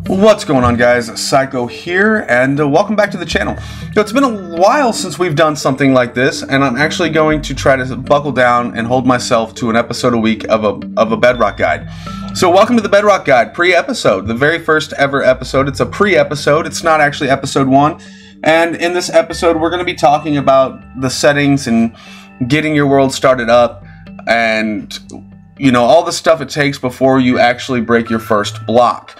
What's going on, guys? Psycho here, and welcome back to the channel. So it's been a while since we've done something like this, and I'm actually going to try to buckle down and hold myself to an episode a week of a Bedrock guide. So welcome to the Bedrock guide, pre-episode, the very first ever episode. It's a pre-episode, it's not actually episode 1. And in this episode, we're going to be talking about the settings and getting your world started up, and you know, all the stuff it takes before you actually break your first block.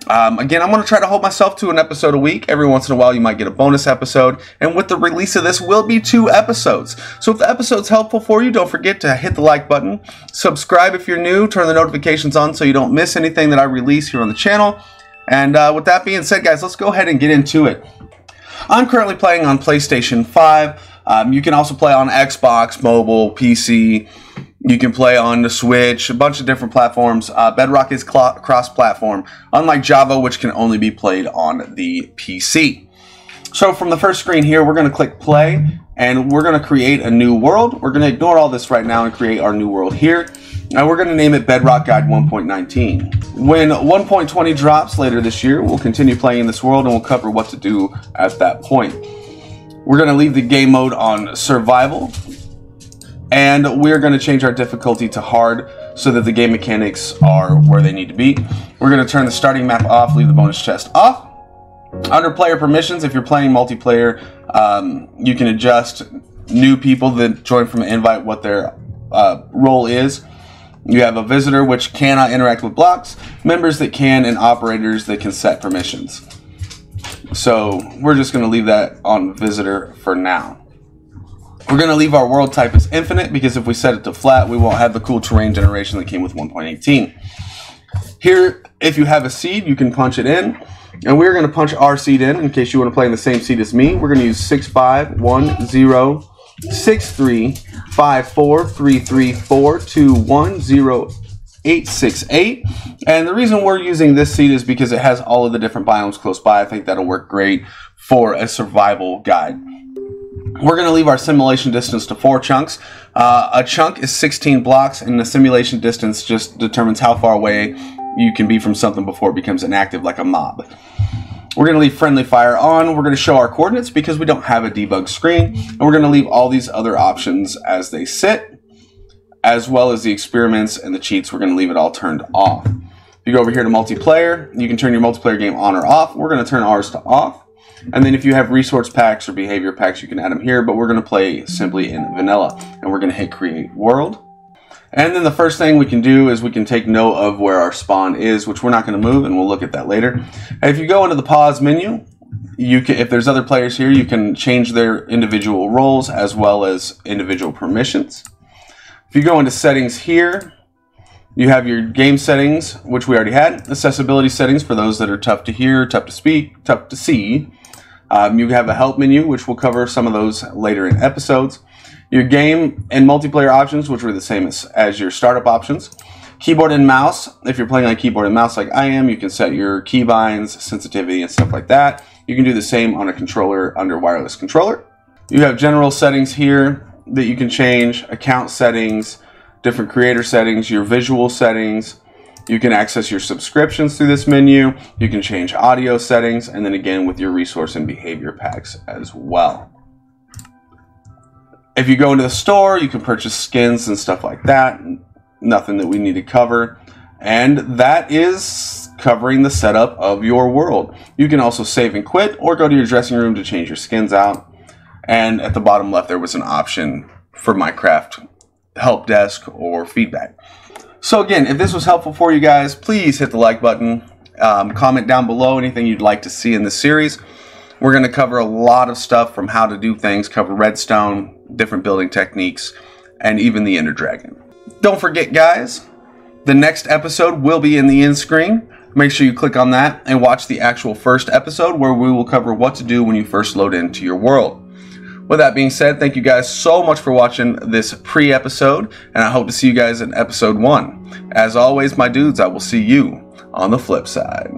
Again, I'm going to try to hold myself to an episode a week. Every once in a while you might get a bonus episode, and with the release of this will be 2 episodes. So if the episode's helpful for you, don't forget to hit the like button, subscribe if you're new, turn the notifications on so you don't miss anything that I release here on the channel. And with that being said, guys, let's go ahead and get into it. I'm currently playing on PlayStation 5. You can also play on Xbox, mobile, PC. You can play on the Switch, a bunch of different platforms. Bedrock is cross-platform, unlike Java, which can only be played on the PC. So from the first screen here, we're going to click play, and we're going to create a new world. We're going to ignore all this right now and create our new world here. And we're going to name it Bedrock Guide 1.19. When 1.20 drops later this year, we'll continue playing in this world, and we'll cover what to do at that point. We're going to leave the game mode on survival. And we're going to change our difficulty to hard so that the game mechanics are where they need to be. We're going to turn the starting map off, leave the bonus chest off. Under player permissions, if you're playing multiplayer, you can adjust new people that join from an invite what their role is. You have a visitor which cannot interact with blocks, members that can, and operators that can set permissions. So we're just going to leave that on visitor for now. We're going to leave our world type as infinite because if we set it to flat, we won't have the cool terrain generation that came with 1.18. Here, if you have a seed, you can punch it in. And we're going to punch our seed in case you want to play in the same seed as me. We're going to use 651063543342108868. And the reason we're using this seed is because it has all of the different biomes close by. I think that'll work great for a survival guide. We're going to leave our simulation distance to 4 chunks. A chunk is 16 blocks, and the simulation distance just determines how far away you can be from something before it becomes inactive, like a mob. We're going to leave friendly fire on. We're going to show our coordinates because we don't have a debug screen. And we're going to leave all these other options as they sit, as well as the experiments and the cheats. We're going to leave it all turned off. If you go over here to multiplayer, you can turn your multiplayer game on or off. We're going to turn ours to off. And then if you have resource packs or behavior packs, you can add them here, but we're going to play simply in vanilla. And we're going to hit create world. And then the first thing we can do is we can take note of where our spawn is, which we're not going to move, and we'll look at that later. And if you go into the pause menu, you can, if there's other players here, you can change their individual roles as well as individual permissions. If you go into settings here, you have your game settings, which we already had. Accessibility settings for those that are tough to hear, tough to speak, tough to see. You have a help menu, which we'll cover some of those later in episodes. Your game and multiplayer options, which are the same as your startup options. Keyboard and mouse. If you're playing on keyboard and mouse like I am, you can set your keybinds, sensitivity, and stuff like that. You can do the same on a controller under wireless controller. You have general settings here that you can change, account settings, different creator settings, your visual settings. You can access your subscriptions through this menu. You can change audio settings, and then again with your resource and behavior packs as well. If you go into the store, you can purchase skins and stuff like that. Nothing that we need to cover. And that is covering the setup of your world. You can also save and quit or go to your dressing room to change your skins out. And at the bottom left, there was an option for Minecraft help desk or feedback. So again, if this was helpful for you guys, please hit the like button, comment down below anything you'd like to see in this series. We're going to cover a lot of stuff from how to do things, cover redstone, different building techniques, and even the Ender Dragon. Don't forget, guys, the next episode will be in the end screen. Make sure you click on that and watch the actual first episode where we will cover what to do when you first load into your world. With that being said, thank you guys so much for watching this pre-episode, and I hope to see you guys in episode 1. As always, my dudes, I will see you on the flip side.